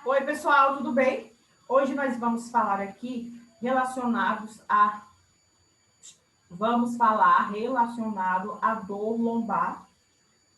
Oi, pessoal, tudo bem? Hoje nós vamos falar aqui relacionado à dor lombar,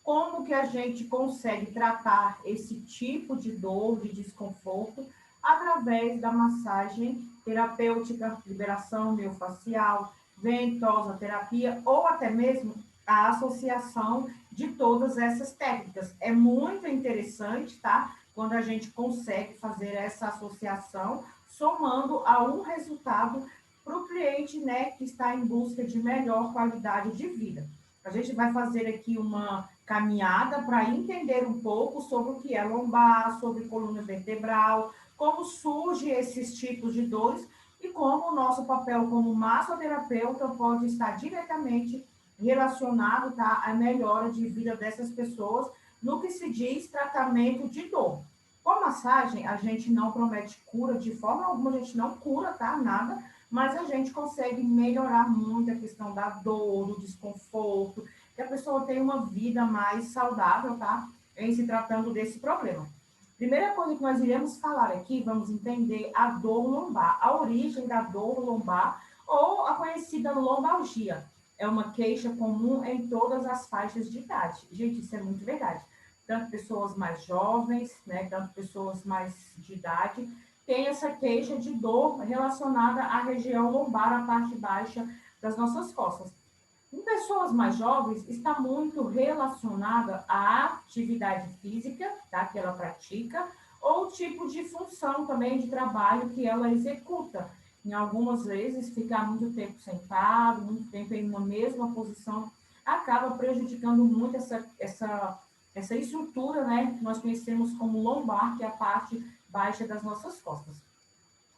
como que a gente consegue tratar esse tipo de dor, de desconforto, através da massagem terapêutica, liberação miofascial, ventosa terapia ou até mesmo a associação de todas essas técnicas. É muito interessante, tá? Quando a gente consegue fazer essa associação, somando a um resultado para o cliente, né, que está em busca de melhor qualidade de vida. A gente vai fazer aqui uma caminhada para entender um pouco sobre o que é lombar, sobre coluna vertebral, como surgem esses tipos de dores e como o nosso papel como massoterapeuta pode estar diretamente relacionado, tá, à melhora de vida dessas pessoas no que se diz tratamento de dor. Com massagem, a gente não promete cura de forma alguma, a gente não cura, tá, nada, mas a gente consegue melhorar muito a questão da dor, do desconforto, que a pessoa tenha uma vida mais saudável, tá? Em se tratando desse problema. Primeira coisa que nós iremos falar aqui, vamos entender a dor lombar, a origem da dor lombar ou a conhecida lombalgia. É uma queixa comum em todas as faixas de idade. Gente, isso é muito verdade. Tanto pessoas mais jovens, né, tanto pessoas mais de idade, tem essa queixa de dor relacionada à região lombar, à parte baixa das nossas costas. Em pessoas mais jovens, está muito relacionada à atividade física, tá, que ela pratica, ou o tipo de função também de trabalho que ela executa. Em algumas vezes, ficar muito tempo sentado, muito tempo em uma mesma posição, acaba prejudicando muito essa estrutura, né, que nós conhecemos como lombar, que é a parte baixa das nossas costas.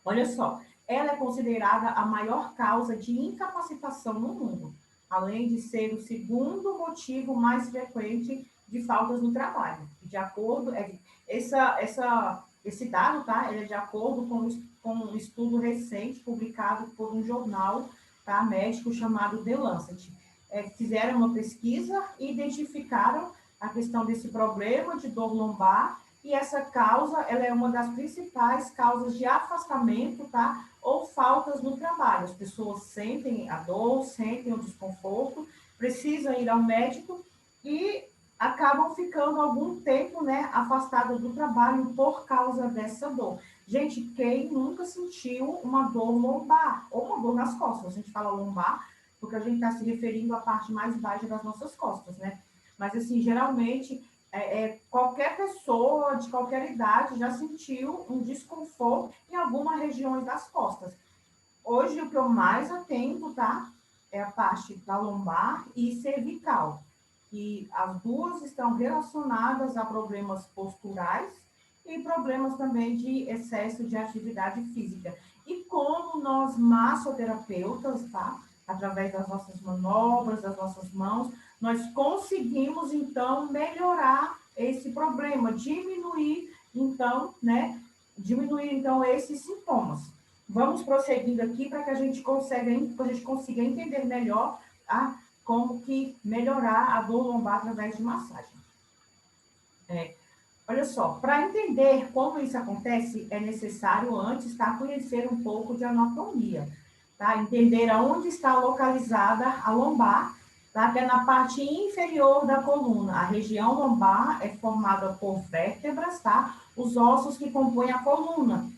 Olha só, ela é considerada a maior causa de incapacitação no mundo, além de ser o segundo motivo mais frequente de faltas no trabalho. De acordo, esse dado, tá? Ele é de acordo com um estudo recente publicado por um jornal, tá, médico chamado The Lancet. Fizeram uma pesquisa e identificaram a questão desse problema de dor lombar e essa causa, ela é uma das principais causas de afastamento, tá? Ou faltas no trabalho. As pessoas sentem a dor, sentem o desconforto, precisam ir ao médico e acabam ficando algum tempo, né, afastadas do trabalho por causa dessa dor. Gente, quem nunca sentiu uma dor lombar ou uma dor nas costas? A gente fala lombar porque a gente está se referindo à parte mais baixa das nossas costas, né? Mas, assim, geralmente qualquer pessoa de qualquer idade já sentiu um desconforto em alguma região das costas. Hoje, o que eu mais atendo, tá? É a parte da lombar e cervical. E as duas estão relacionadas a problemas posturais e problemas também de excesso de atividade física. E como nós massoterapeutas, tá? Através das nossas manobras, das nossas mãos, nós conseguimos então melhorar esse problema, diminuir então esses sintomas. Vamos prosseguindo aqui para que a gente consiga entender melhor, tá? Como que melhorar a dor lombar através de massagem. É, Olha só, para entender como isso acontece, é necessário antes, tá, conhecer um pouco de anatomia, tá? Entender aonde está localizada a lombar, tá? Que é na parte inferior da coluna. A região lombar é formada por vértebras, tá? Os ossos que compõem a coluna.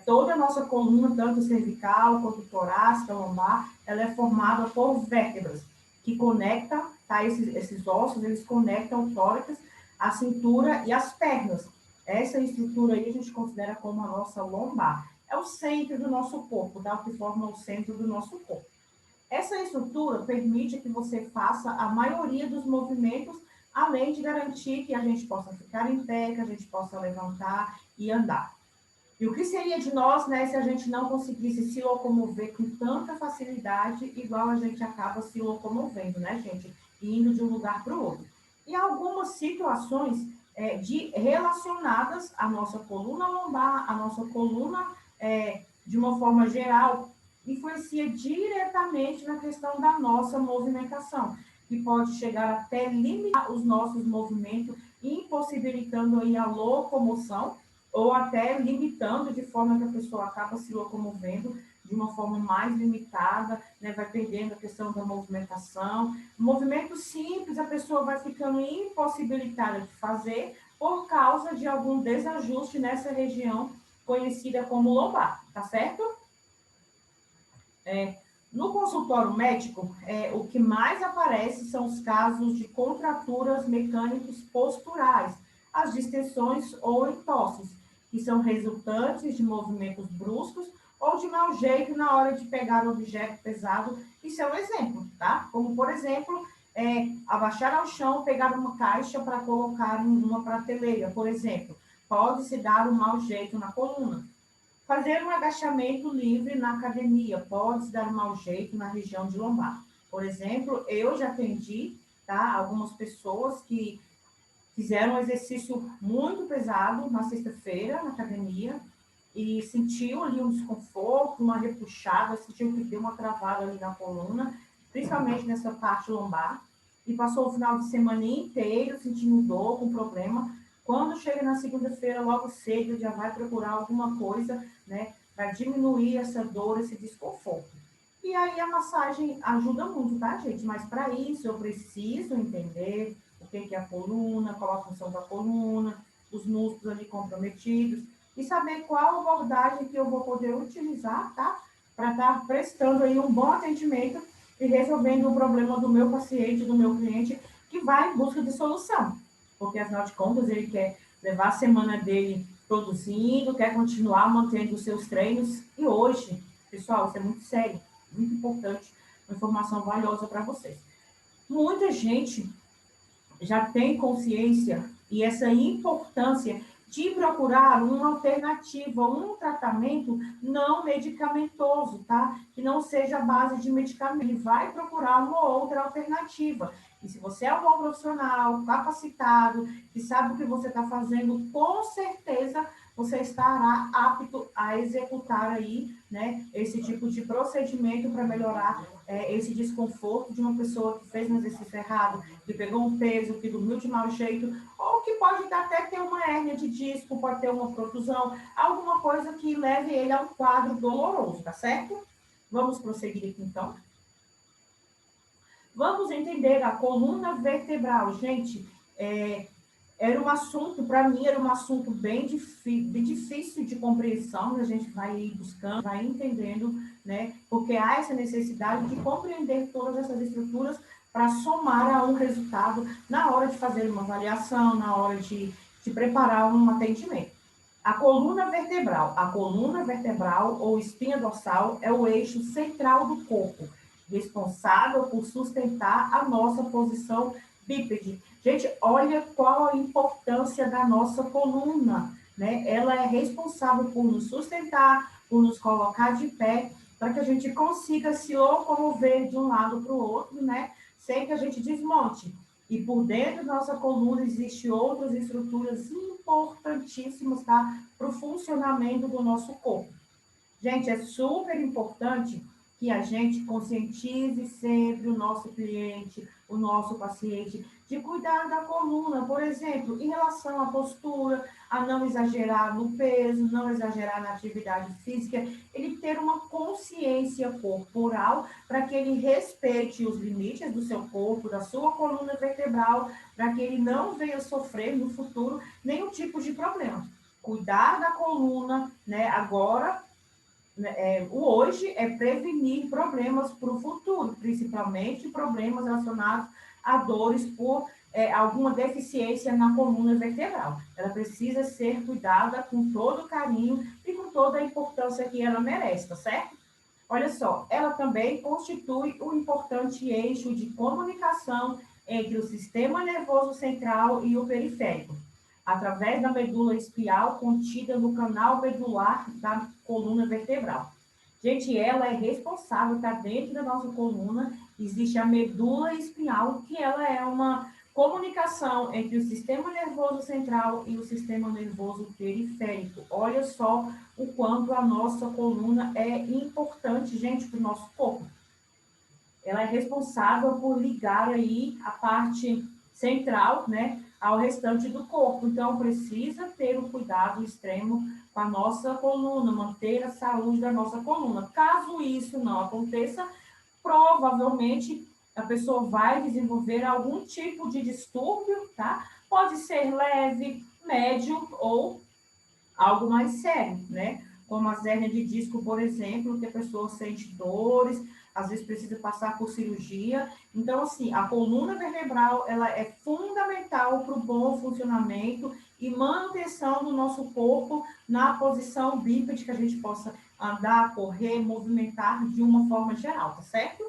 Toda a nossa coluna, tanto cervical quanto torácica, lombar, ela é formada por vértebras que conectam, tá? Esses ossos, eles conectam o tórax, a cintura e as pernas. Essa estrutura aí a gente considera como a nossa lombar. É o centro do nosso corpo, tá? O que forma o centro do nosso corpo. Essa estrutura permite que você faça a maioria dos movimentos, além de garantir que a gente possa ficar em pé, que a gente possa levantar e andar. E o que seria de nós, né, se a gente não conseguisse se locomover com tanta facilidade, igual a gente acaba se locomovendo, né, gente? Indo de um lugar para o outro. E algumas situações relacionadas à nossa coluna lombar, à nossa coluna, de uma forma geral, influencia diretamente na questão da nossa movimentação, que pode chegar até limitar os nossos movimentos, impossibilitando aí a locomoção ou até limitando de forma que a pessoa acaba se locomovendo de uma forma mais limitada, né, vai perdendo a questão da movimentação. Movimento simples, a pessoa vai ficando impossibilitada de fazer por causa de algum desajuste nessa região conhecida como lombar, tá certo? No consultório médico, o que mais aparece são os casos de contraturas mecânicos posturais, as distensões ou entorses, que são resultantes de movimentos bruscos ou de mau jeito na hora de pegar um objeto pesado. Isso é um exemplo, tá? Como, por exemplo, abaixar ao chão, pegar uma caixa para colocar em uma prateleira, por exemplo. Pode-se dar um mau jeito na coluna. Fazer um agachamento livre na academia pode dar um mau jeito na região de lombar. Por exemplo, eu já atendi, tá, algumas pessoas que fizeram um exercício muito pesado na sexta-feira na academia e sentiu ali um desconforto, uma repuxada, sentiu que deu uma travada ali na coluna, principalmente nessa parte lombar, e passou o final de semana inteiro sentindo dor, com problema. Quando chega na segunda-feira, logo cedo, já vai procurar alguma coisa, né, para diminuir essa dor, esse desconforto. E aí a massagem ajuda muito, tá, gente? Mas para isso eu preciso entender o que é a coluna, qual a função da coluna, os músculos ali comprometidos, e saber qual abordagem que eu vou poder utilizar, tá? Para estar prestando aí um bom atendimento e resolvendo o problema do meu paciente, do meu cliente, que vai em busca de solução. Porque, afinal de contas, ele quer levar a semana dele produzindo, quer continuar mantendo os seus treinos. E hoje, pessoal, isso é muito sério, muito importante, uma informação valiosa para vocês. Muita gente já tem consciência e essa importância de procurar uma alternativa, um tratamento não medicamentoso, tá? Que não seja a base de medicamento. Ele vai procurar uma outra alternativa. E se você é um bom profissional, capacitado, que sabe o que você está fazendo, com certeza você estará apto a executar aí, né, esse tipo de procedimento para melhorar esse desconforto de uma pessoa que fez um exercício errado, que pegou um peso, que dormiu de mau jeito, ou que pode até ter uma hérnia de disco, pode ter uma protusão, alguma coisa que leve ele a um quadro doloroso, tá certo? Vamos prosseguir aqui então. Vamos entender a coluna vertebral. Gente, era um assunto, para mim, era um assunto bem difícil de compreensão, a gente vai ir buscando, vai entendendo, né? Porque há essa necessidade de compreender todas essas estruturas para somar a um resultado na hora de fazer uma avaliação, na hora de preparar um atendimento. A coluna vertebral ou espinha dorsal é o eixo central do corpo, responsável por sustentar a nossa posição bípede. Gente, olha qual a importância da nossa coluna, né? Ela é responsável por nos sustentar, por nos colocar de pé, para que a gente consiga se locomover de um lado para o outro, né? Sem que a gente desmonte. E por dentro da nossa coluna existem outras estruturas importantíssimas, tá? Para o funcionamento do nosso corpo. Gente, é super importante que a gente conscientize sempre o nosso cliente, o nosso paciente, de cuidar da coluna, por exemplo, em relação à postura, a não exagerar no peso, não exagerar na atividade física, ele ter uma consciência corporal para que ele respeite os limites do seu corpo, da sua coluna vertebral, para que ele não venha sofrer no futuro nenhum tipo de problema. Cuidar da coluna, né, agora o hoje é prevenir problemas para o futuro, principalmente problemas relacionados a dores por alguma deficiência na coluna vertebral. Ela precisa ser cuidada com todo carinho e com toda a importância que ela merece, tá certo? Olha só, ela também constitui um importante eixo de comunicação entre o sistema nervoso central e o periférico, através da medula espial contida no canal medular da coluna vertebral. Gente, ela é responsável, está dentro da nossa coluna, existe a medula espinhal, que ela é uma comunicação entre o sistema nervoso central e o sistema nervoso periférico. Olha só o quanto a nossa coluna é importante, gente, para o nosso corpo. Ela é responsável por ligar aí a parte central, né, ao restante do corpo. Então, precisa ter um cuidado extremo com a nossa coluna, manter a saúde da nossa coluna. Caso isso não aconteça, provavelmente a pessoa vai desenvolver algum tipo de distúrbio, tá? Pode ser leve, médio ou algo mais sério, né? Como a hérnia de disco, por exemplo, que a pessoa sente dores, às vezes precisa passar por cirurgia. Então, assim, a coluna vertebral, ela é fundamental para o bom funcionamento e manutenção do nosso corpo na posição bípede, que a gente possa andar, correr, movimentar de uma forma geral, tá certo?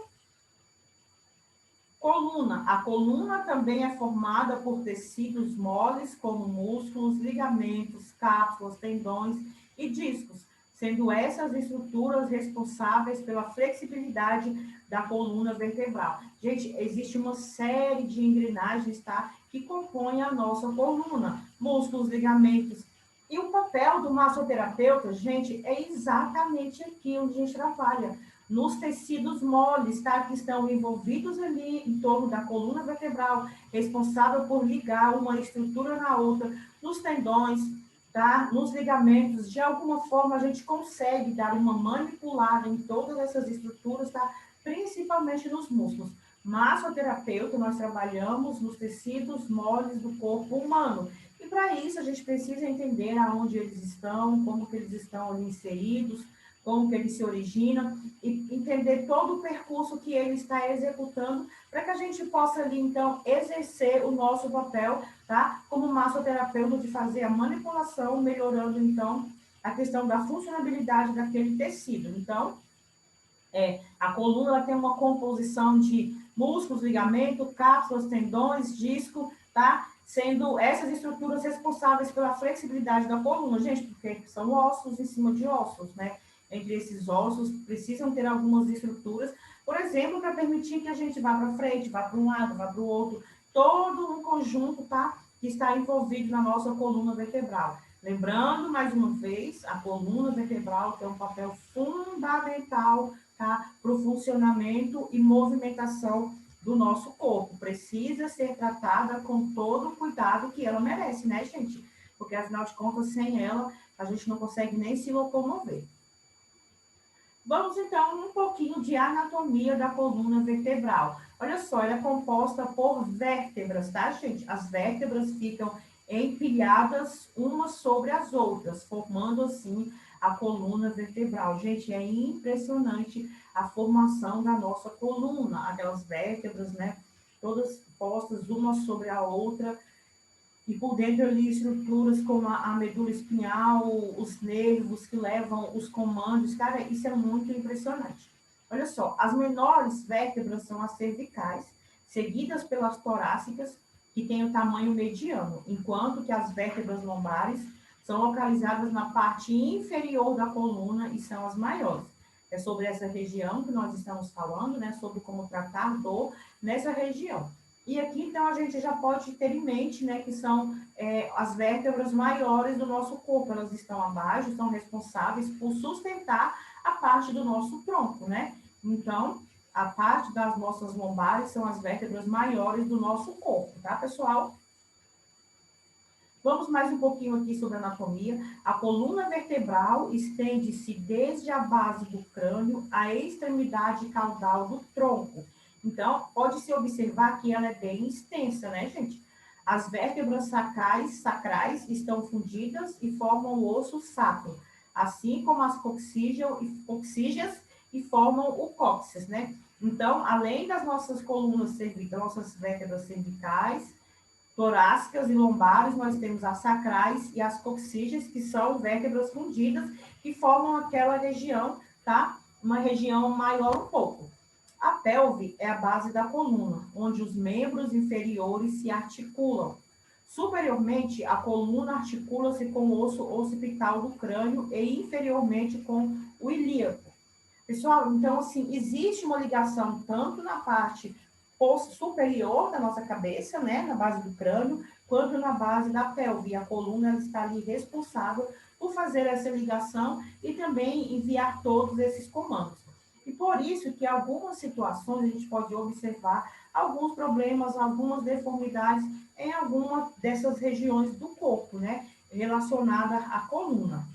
Coluna. A coluna também é formada por tecidos moles, como músculos, ligamentos, cápsulas, tendões e discos, sendo essas estruturas responsáveis pela flexibilidade da coluna vertebral. Gente, existe uma série de engrenagens, tá, que compõem a nossa coluna, músculos, ligamentos. E o papel do massoterapeuta, gente, é exatamente aqui onde a gente trabalha nos tecidos moles, tá? Que estão envolvidos ali em torno da coluna vertebral, responsável por ligar uma estrutura na outra, nos tendões, tá? Nos ligamentos. De alguma forma, a gente consegue dar uma manipulada em todas essas estruturas, tá? Principalmente nos músculos. Massoterapeuta, nós trabalhamos nos tecidos moles do corpo humano. E para isso, a gente precisa entender aonde eles estão, como que eles estão ali inseridos, como que ele se origina, e entender todo o percurso que ele está executando, para que a gente possa ali, então, exercer o nosso papel, tá? Como massoterapeuta, de fazer a manipulação, melhorando, então, a questão da funcionalidade daquele tecido. Então, a coluna ela tem uma composição de músculos, ligamento, cápsulas, tendões, disco, tá? Sendo essas estruturas responsáveis pela flexibilidade da coluna, gente, porque são ossos em cima de ossos, né? Entre esses ossos precisam ter algumas estruturas, por exemplo, para permitir que a gente vá para frente, vá para um lado, vá para o outro, todo um conjunto, tá? Que está envolvido na nossa coluna vertebral. Lembrando, mais uma vez, a coluna vertebral tem um papel fundamental, tá? Para o funcionamento e movimentação do nosso corpo. Precisa ser tratada com todo o cuidado que ela merece, né, gente? Porque, afinal de contas, sem ela, a gente não consegue nem se locomover. Vamos, então, um pouquinho de anatomia da coluna vertebral. Olha só, ela é composta por vértebras, tá, gente? As vértebras ficam empilhadas umas sobre as outras, formando, assim, a coluna vertebral. Gente, é impressionante a formação da nossa coluna. Aquelas vértebras, né? Todas postas uma sobre a outra, e por dentro ali estruturas como a medula espinhal, os nervos que levam os comandos. Cara, isso é muito impressionante. Olha só, as menores vértebras são as cervicais, seguidas pelas torácicas, que têm o tamanho mediano, enquanto que as vértebras lombares são localizadas na parte inferior da coluna e são as maiores. É sobre essa região que nós estamos falando, né? Sobre como tratar dor nessa região. E aqui, então, a gente já pode ter em mente, né, que são as vértebras maiores do nosso corpo. Elas estão abaixo, são responsáveis por sustentar a parte do nosso tronco, né? Então, a parte das nossas lombares são as vértebras maiores do nosso corpo, tá, pessoal? Vamos mais um pouquinho aqui sobre anatomia. A coluna vertebral estende-se desde a base do crânio à extremidade caudal do tronco. Então, pode-se observar que ela é bem extensa, né, gente? As vértebras sacrais estão fundidas e formam o osso sacro, assim como as coxígeas e formam o cóccix, né? Então, além das nossas colunas cervicais, nossas vértebras cervicais, torácicas e lombares, nós temos as sacrais e as coxígeas, que são vértebras fundidas, que formam aquela região, tá? Uma região maior um pouco. A pelve é a base da coluna, onde os membros inferiores se articulam. Superiormente, a coluna articula-se com o osso occipital do crânio e inferiormente com o ilíaco. Pessoal, então, assim, existe uma ligação tanto na parte superior da nossa cabeça, né, na base do crânio, quanto na base da pelve. A coluna está ali responsável por fazer essa ligação e também enviar todos esses comandos. E por isso que em algumas situações a gente pode observar alguns problemas, algumas deformidades em alguma dessas regiões do corpo, né? Relacionada à coluna.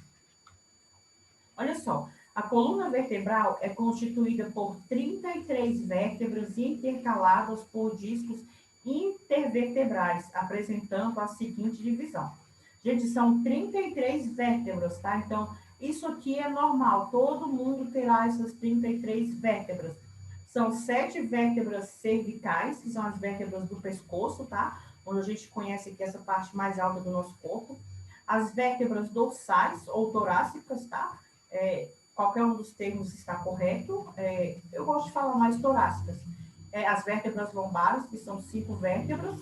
Olha só, a coluna vertebral é constituída por 33 vértebras intercaladas por discos intervertebrais, apresentando a seguinte divisão. Gente, são 33 vértebras, tá? Então, isso aqui é normal, todo mundo terá essas 33 vértebras. São 7 vértebras cervicais, que são as vértebras do pescoço, tá? Onde a gente conhece aqui essa parte mais alta do nosso corpo. As vértebras dorsais ou torácicas, tá? Qualquer um dos termos está correto. Eu gosto de falar mais torácicas. As vértebras lombares, que são 5 vértebras,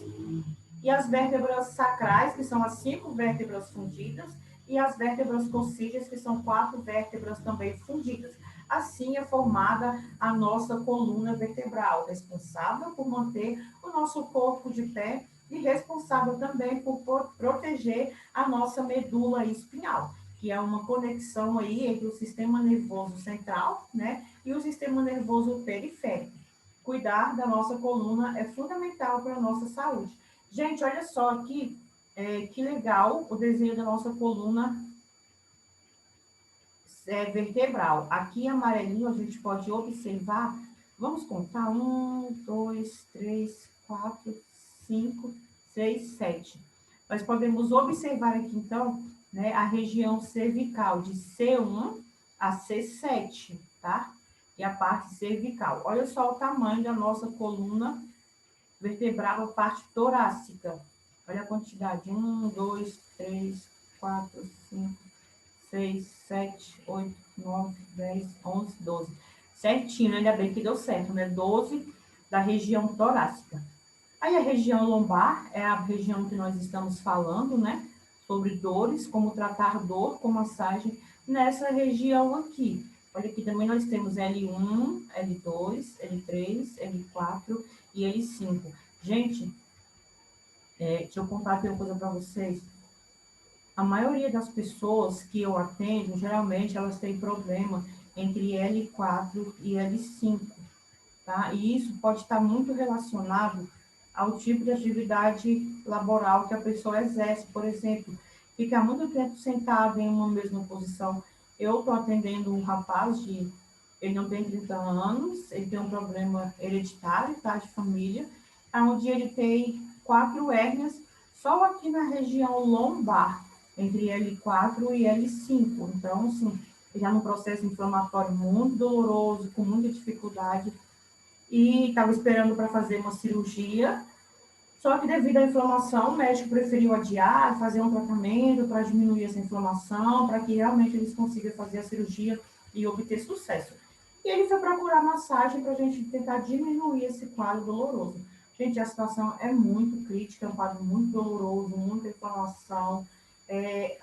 e as vértebras sacrais, que são as 5 vértebras fundidas, e as vértebras coxígeas, que são 4 vértebras também fundidas. Assim é formada a nossa coluna vertebral, responsável por manter o nosso corpo de pé e responsável também por proteger a nossa medula espinhal, que é uma conexão aí entre o sistema nervoso central, né, e o sistema nervoso periférico. Cuidar da nossa coluna é fundamental para a nossa saúde. Gente, olha só aqui, que legal o desenho da nossa coluna vertebral. Aqui em amarelinho a gente pode observar, vamos contar, 1, 2, 3, 4, 5, 6, 7. Nós podemos observar aqui, então, né, a região cervical de C1 a C7, tá? E a parte cervical. Olha só o tamanho da nossa coluna vertebral, a parte torácica. Olha a quantidade, 1, 2, 3, 4, 5, 6, 7, 8, 9, 10, 11, 12. Certinho, ainda bem que deu certo, né? 12 da região torácica. Aí a região lombar é a região que nós estamos falando, né? Sobre dores, como tratar dor com massagem nessa região aqui. Olha aqui também nós temos L1, L2, L3, L4 e L5. Gente, deixa eu contar aqui uma coisa para vocês. A maioria das pessoas que eu atendo, geralmente elas têm problema entre L4 e L5, tá? E isso pode estar muito relacionado ao tipo de atividade laboral que a pessoa exerce. Por exemplo, ficar muito tempo sentado em uma mesma posição. Eu estou atendendo um rapaz ele não tem 30 anos, ele tem um problema hereditário, tá, de família, onde ele tem 4 hérnias só aqui na região lombar, entre L4 e L5. Então, assim, já num processo inflamatório muito doloroso, com muita dificuldade, e estava esperando para fazer uma cirurgia, só que devido à inflamação, o médico preferiu adiar, fazer um tratamento para diminuir essa inflamação, para que realmente eles consigam fazer a cirurgia e obter sucesso. E ele foi procurar massagem para a gente tentar diminuir esse quadro doloroso. Gente, a situação é muito crítica, é um quadro muito doloroso, muita inflamação,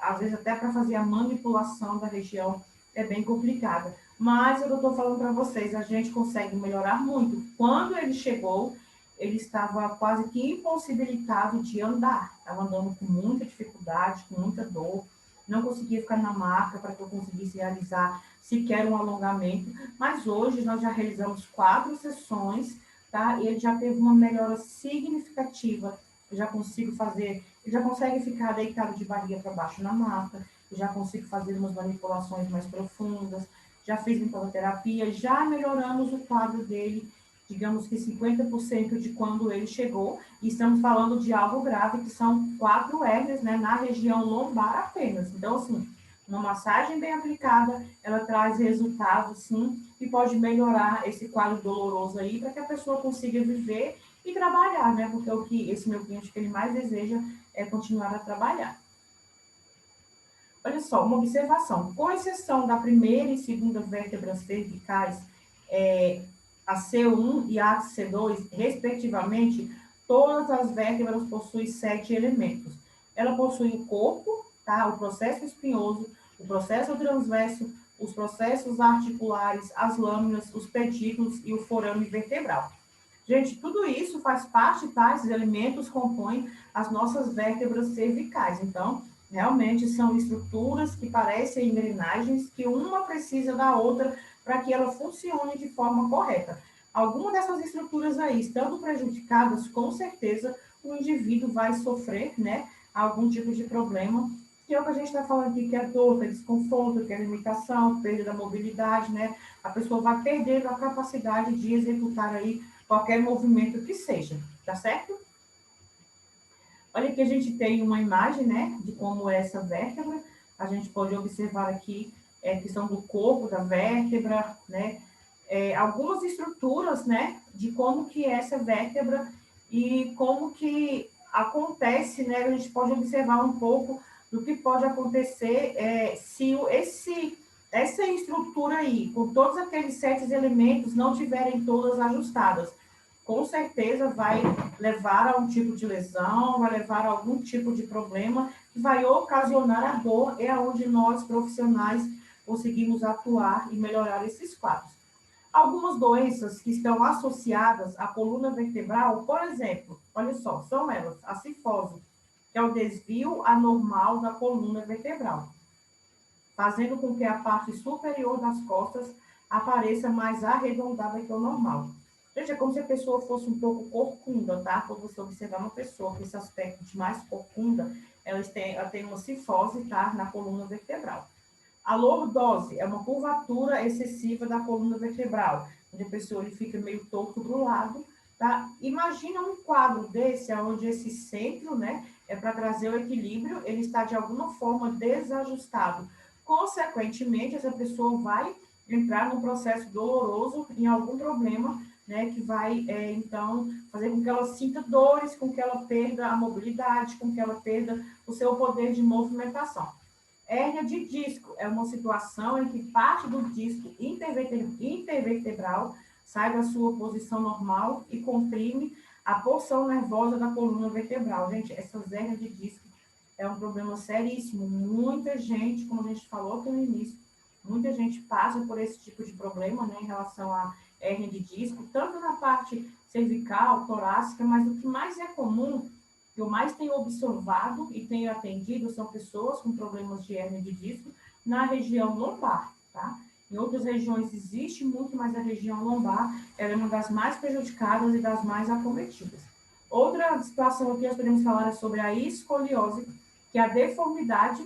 às vezes até para fazer a manipulação da região é bem complicada. Mas eu estou falando para vocês, a gente consegue melhorar muito. Quando ele chegou, ele estava quase que impossibilitado de andar, estava andando com muita dificuldade, com muita dor, não conseguia ficar na maca para que eu conseguisse realizar sequer um alongamento, mas hoje nós já realizamos 4 sessões, tá? E ele já teve uma melhora significativa. Eu já consigo fazer, ele já consegue ficar deitado de barriga para baixo na maca, eu já consigo fazer umas manipulações mais profundas, já fiz terapia, já melhoramos o quadro dele, digamos que 50% de quando ele chegou, e estamos falando de algo grave, que são 4 hérnias, né, na região lombar apenas. Então, assim, uma massagem bem aplicada, ela traz resultados, sim, e pode melhorar esse quadro doloroso aí, para que a pessoa consiga viver e trabalhar, né, porque o que esse meu cliente, que ele mais deseja é continuar a trabalhar. Olha só, uma observação, com exceção da primeira e segunda vértebras cervicais, a C1 e a C2, respectivamente, todas as vértebras possuem 7 elementos. Ela possui o corpo, tá? O processo espinhoso, o processo transverso, os processos articulares, as lâminas, os pedículos e o forame vertebral. Gente, tudo isso faz parte, tá? Esses elementos compõem as nossas vértebras cervicais. Então, realmente são estruturas que parecem engrenagens, que uma precisa da outra para que ela funcione de forma correta. Alguma dessas estruturas aí estando prejudicadas, com certeza o indivíduo vai sofrer, né, algum tipo de problema, que é o que a gente está falando aqui, que é dor, que é desconforto, que é limitação, perda da mobilidade, né? A pessoa vai perdendo a capacidade de executar aí qualquer movimento que seja, tá certo? Olha aqui, a gente tem uma imagem, né, de como é essa vértebra. A gente pode observar aqui a questão do corpo da vértebra, né, algumas estruturas, né, de como que é essa vértebra e como que acontece, né, a gente pode observar um pouco do que pode acontecer se essa estrutura aí, com todos aqueles 7 elementos, não tiverem todas ajustadas. Com certeza vai levar a um tipo de lesão, vai levar a algum tipo de problema, que vai ocasionar a dor, é onde nós, profissionais, conseguimos atuar e melhorar esses quadros. Algumas doenças que estão associadas à coluna vertebral, por exemplo, olha só, são elas, a cifose, que é o desvio anormal da coluna vertebral, fazendo com que a parte superior das costas apareça mais arredondada que o normal. Gente, é como se a pessoa fosse um pouco corcunda, tá? Quando você observar uma pessoa com esse aspecto de mais corcunda, ela tem uma cifose, tá? Na coluna vertebral. A lordose é uma curvatura excessiva da coluna vertebral, onde a pessoa ele fica meio torto para o lado, tá? Imagina um quadro desse, onde esse centro, né, é para trazer o equilíbrio, ele está de alguma forma desajustado. Consequentemente, essa pessoa vai entrar num processo doloroso em algum problema, né, que vai, então, fazer com que ela sinta dores, com que ela perda a mobilidade, com que ela perda o seu poder de movimentação. Hérnia de disco é uma situação em que parte do disco intervertebral sai da sua posição normal e comprime a porção nervosa da coluna vertebral. Gente, essas hérnias de disco é um problema seríssimo. Muita gente, como a gente falou aqui no início, muita gente passa por esse tipo de problema, né, em relação à hérnia de disco, tanto na parte cervical, torácica, mas o que mais é comum, que eu mais tenho observado e tenho atendido, são pessoas com problemas de hérnia de disco na região lombar, tá? Em outras regiões existe muito, mas a região lombar ela é uma das mais prejudicadas e das mais acometidas. Outra situação aqui nós podemos falar é sobre a escoliose, que é a deformidade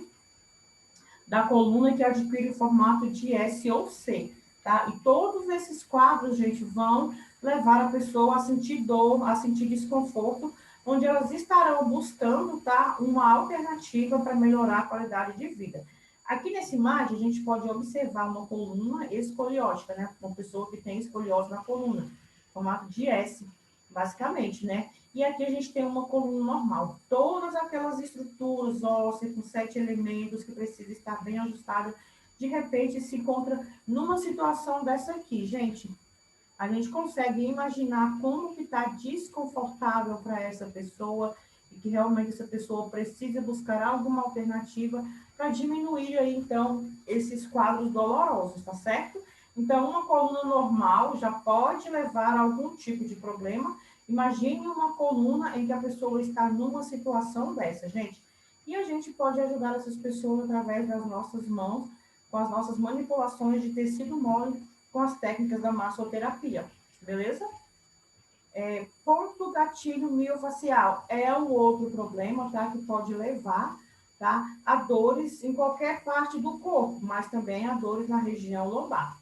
da coluna que adquire o formato de S ou C, tá? E todos esses quadros, gente, vão levar a pessoa a sentir dor, a sentir desconforto, onde elas estarão buscando, tá, uma alternativa para melhorar a qualidade de vida. Aqui nessa imagem, a gente pode observar uma coluna escoliótica, né? Uma pessoa que tem escoliose na coluna, formato de S, basicamente, né? E aqui a gente tem uma coluna normal. Todas aquelas estruturas ósseas com 7 elementos que precisa estar bem ajustada, de repente se encontra numa situação dessa aqui, gente. A gente consegue imaginar como que está desconfortável para essa pessoa e que realmente essa pessoa precisa buscar alguma alternativa para diminuir aí, então, esses quadros dolorosos, tá certo? Então, uma coluna normal já pode levar a algum tipo de problema. Imagine uma coluna em que a pessoa está numa situação dessa, gente. E a gente pode ajudar essas pessoas através das nossas mãos, com as nossas manipulações de tecido mole, com as técnicas da massoterapia, beleza? Ponto gatilho miofacial é um outro problema, tá? Que pode levar, tá, a dores em qualquer parte do corpo, mas também a dores na região lombar.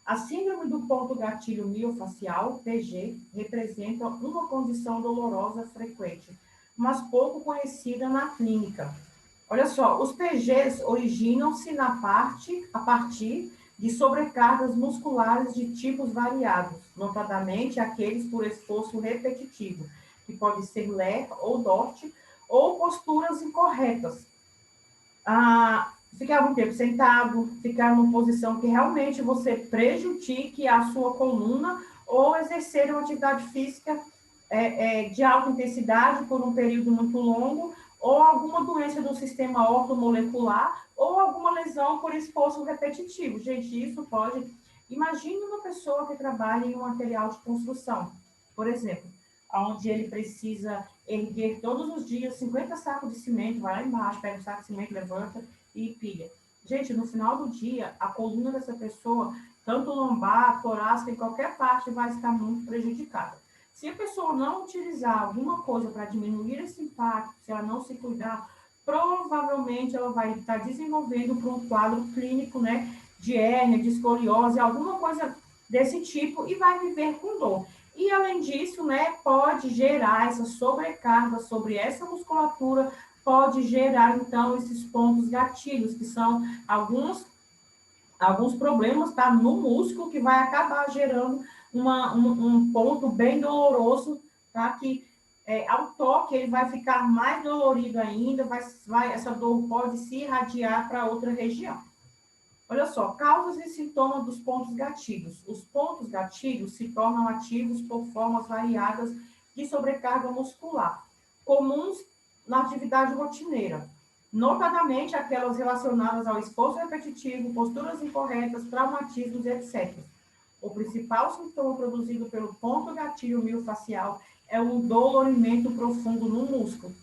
A síndrome do ponto gatilho miofacial, PG, representa uma condição dolorosa frequente, mas pouco conhecida na clínica. Olha só, os PGs originam-se a partir de sobrecargas musculares de tipos variados, notadamente aqueles por esforço repetitivo, que pode ser LER ou DOT, ou posturas incorretas. Ficar muito tempo sentado, ficar numa posição que realmente você prejudique a sua coluna, ou exercer uma atividade física de alta intensidade por um período muito longo, ou alguma doença do sistema ortomolecular, ou alguma lesão por esforço repetitivo. Gente, isso pode... Imagine uma pessoa que trabalha em um material de construção, por exemplo, onde ele precisa erguer todos os dias 50 sacos de cimento, vai lá embaixo, pega o saco de cimento, levanta e pilha. Gente, no final do dia, a coluna dessa pessoa tanto lombar, torácica, em qualquer parte vai estar muito prejudicada. Se a pessoa não utilizar alguma coisa para diminuir esse impacto, se ela não se cuidar, provavelmente ela vai estar desenvolvendo para um quadro clínico, né, de hérnia, de escoliose, alguma coisa desse tipo, e vai viver com dor. E, além disso, né, pode gerar essa sobrecarga sobre essa musculatura, pode gerar, então, esses pontos gatilhos, que são alguns problemas, tá, no músculo, que vai acabar gerando um ponto bem doloroso, tá, que ao toque ele vai ficar mais dolorido ainda, essa dor pode se irradiar para outra região. Olha só, causas e sintomas dos pontos gatilhos. Os pontos gatilhos se tornam ativos por formas variadas de sobrecarga muscular, comuns na atividade rotineira, notadamente aquelas relacionadas ao esforço repetitivo, posturas incorretas, traumatismos, etc. O principal sintoma produzido pelo ponto gatilho miofascial é um dolorimento profundo no músculo,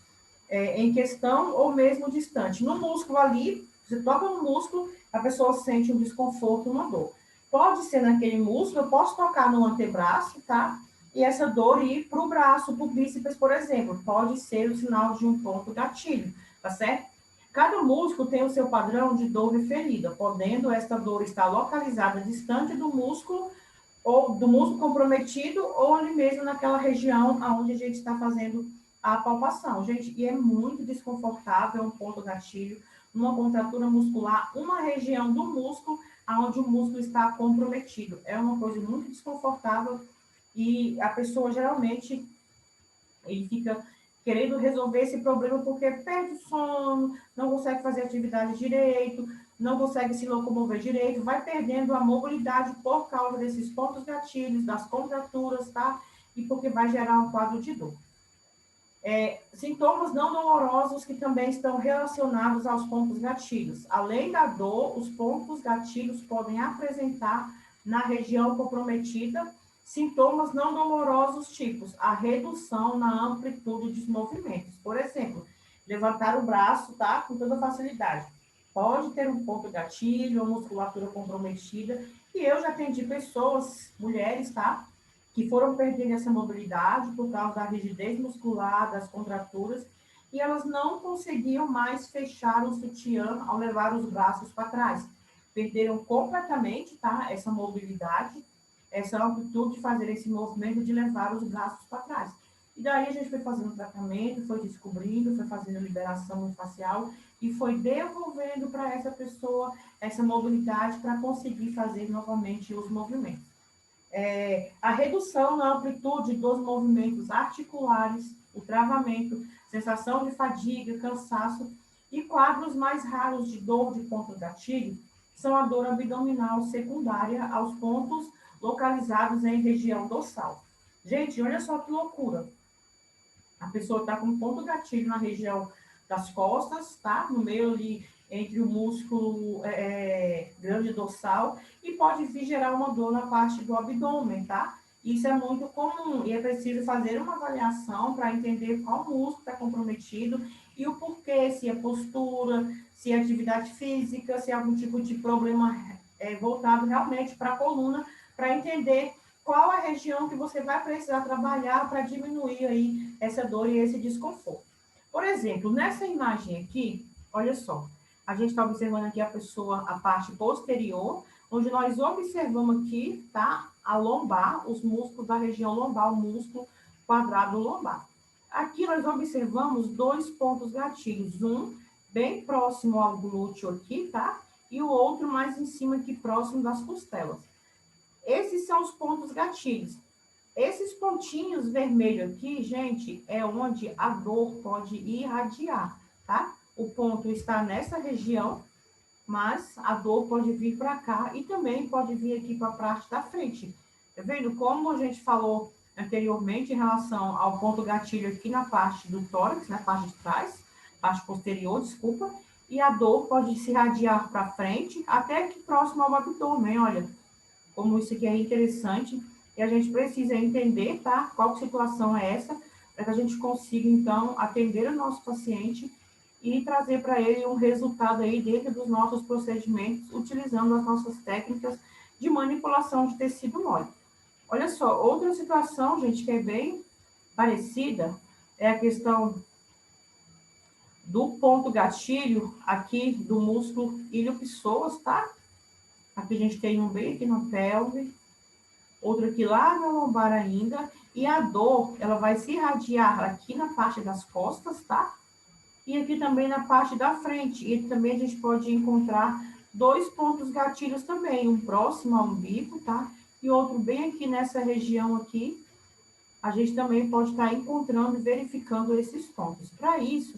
em questão ou mesmo distante. No músculo ali, você toca no músculo, a pessoa sente um desconforto, uma dor. Pode ser naquele músculo, eu posso tocar no antebraço, tá? E essa dor ir para o braço, para o bíceps, por exemplo. Pode ser o sinal de um ponto gatilho, tá certo? Cada músculo tem o seu padrão de dor referida, podendo esta dor estar localizada distante do músculo, ou do músculo comprometido, ou ali mesmo naquela região onde a gente está fazendo a palpação. Gente, e é muito desconfortável um ponto gatilho, uma contratura muscular, uma região do músculo onde o músculo está comprometido. É uma coisa muito desconfortável e a pessoa geralmente ele fica querendo resolver esse problema porque perde o sono, não consegue fazer atividade direito, não consegue se locomover direito, vai perdendo a mobilidade por causa desses pontos gatilhos, das contraturas, tá? E porque vai gerar um quadro de dor. Sintomas não dolorosos que também estão relacionados aos pontos gatilhos. Além da dor, os pontos gatilhos podem apresentar na região comprometida sintomas não dolorosos tipos a redução na amplitude dos movimentos. Por exemplo, levantar o braço, tá? Com toda facilidade. Pode ter um ponto gatilho ou musculatura comprometida. E eu já atendi pessoas, mulheres, tá? Que foram perdendo essa mobilidade por causa da rigidez muscular, das contraturas, e elas não conseguiam mais fechar o sutiã ao levar os braços para trás. Perderam completamente, tá, essa mobilidade, essa amplitude de fazer esse movimento de levar os braços para trás. E daí a gente foi fazendo tratamento, foi descobrindo, foi fazendo liberação facial e foi devolvendo para essa pessoa essa mobilidade para conseguir fazer novamente os movimentos. A redução na amplitude dos movimentos articulares, o travamento, sensação de fadiga, cansaço e quadros mais raros de dor de ponto gatilho são a dor abdominal secundária aos pontos localizados em região dorsal. Gente, olha só que loucura. A pessoa está com ponto gatilho na região das costas, tá? No meio ali entre o músculo grande dorsal e pode vir gerar uma dor na parte do abdômen, tá? Isso é muito comum e é preciso fazer uma avaliação para entender qual músculo está comprometido e o porquê, se é postura, se é atividade física, se é algum tipo de problema voltado realmente para a coluna, para entender qual a região que você vai precisar trabalhar para diminuir aí essa dor e esse desconforto. Por exemplo, nessa imagem aqui, olha só, a gente está observando aqui a pessoa, a parte posterior, onde nós observamos aqui, tá, a lombar, os músculos da região lombar, o músculo quadrado lombar. Aqui nós observamos dois pontos gatilhos, um bem próximo ao glúteo aqui, tá, e o outro mais em cima aqui, próximo das costelas. Esses são os pontos gatilhos. Esses pontinhos vermelhos aqui, gente, é onde a dor pode irradiar, tá? O ponto está nessa região, mas a dor pode vir para cá e também pode vir aqui para a parte da frente. Tá vendo? Como a gente falou anteriormente em relação ao ponto gatilho aqui na parte do tórax, na parte de trás, parte posterior, desculpa, e a dor pode se irradiar para frente até aqui próximo ao abdômen, olha. Como isso aqui é interessante, e a gente precisa entender, tá? Qual situação é essa, para que a gente consiga, então, atender o nosso paciente e trazer para ele um resultado aí dentro dos nossos procedimentos, utilizando as nossas técnicas de manipulação de tecido mole. Olha só, outra situação, gente, que é bem parecida, é a questão do ponto gatilho aqui do músculo ilho-psoas, tá? Aqui a gente tem um bem aqui na pelve, outro aqui lá na lombar ainda, e a dor, ela vai se irradiar aqui na parte das costas, tá? E aqui também na parte da frente. E também a gente pode encontrar dois pontos gatilhos também, um próximo ao umbigo, tá? E outro bem aqui nessa região aqui. A gente também pode estar encontrando e verificando esses pontos. Para isso,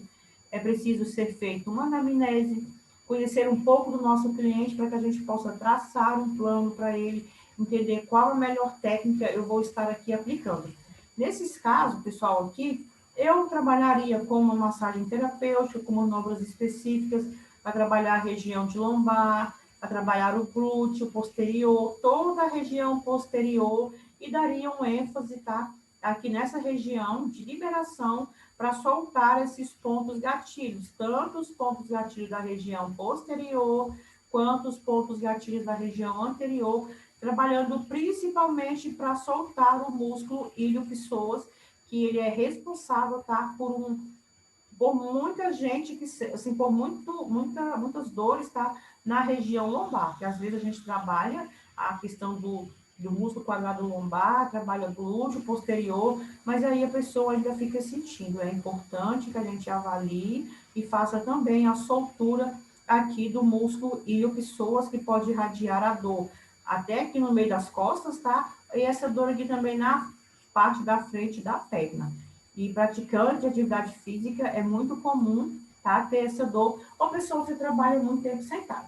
é preciso ser feita uma anamnese, conhecer um pouco do nosso cliente para que a gente possa traçar um plano para ele, entender qual a melhor técnica eu vou estar aqui aplicando. Nesses casos, pessoal, aqui, eu trabalharia com uma massagem terapêutica, com manobras específicas, para trabalhar a região de lombar, para trabalhar o glúteo posterior, toda a região posterior, e daria um ênfase, tá? Aqui nessa região de liberação para soltar esses pontos gatilhos, tanto os pontos gatilhos da região posterior, quanto os pontos gatilhos da região anterior, trabalhando principalmente para soltar o músculo ilho-psoas, que ele é responsável, tá, por muita gente que, assim, por muitas dores, tá, na região lombar, que às vezes a gente trabalha a questão do músculo quadrado lombar, trabalha glúteo posterior, mas aí a pessoa ainda fica sentindo. É importante que a gente avalie e faça também a soltura aqui do músculo ilho-psoas, que pode irradiar a dor até aqui no meio das costas, tá? E essa dor aqui também na parte da frente da perna. E praticante de atividade física é muito comum, tá, ter essa dor, ou pessoa que trabalha muito tempo sentada.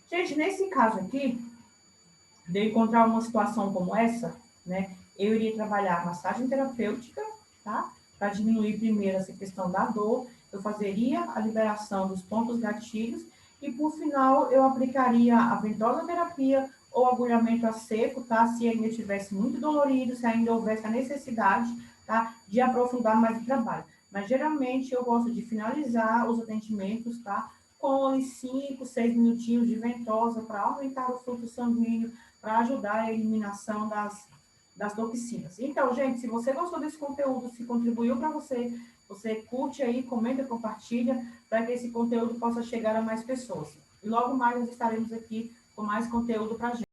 Gente, nesse caso aqui, de eu encontrar uma situação como essa, né, eu iria trabalhar massagem terapêutica, tá, para diminuir primeiro essa questão da dor, eu fazeria a liberação dos pontos gatilhos e, por final, eu aplicaria a ventosa-terapia ou agulhamento a seco, tá, se ainda estivesse muito dolorido, se ainda houvesse a necessidade, tá, de aprofundar mais o trabalho. Mas, geralmente, eu gosto de finalizar os atendimentos, tá, com 5, 6 minutinhos de ventosa para aumentar o fluxo sanguíneo, para ajudar a eliminação das toxinas. Então, gente, se você gostou desse conteúdo, se contribuiu para você, você curte aí, comenta, compartilha, para que esse conteúdo possa chegar a mais pessoas. E logo mais nós estaremos aqui com mais conteúdo para a gente.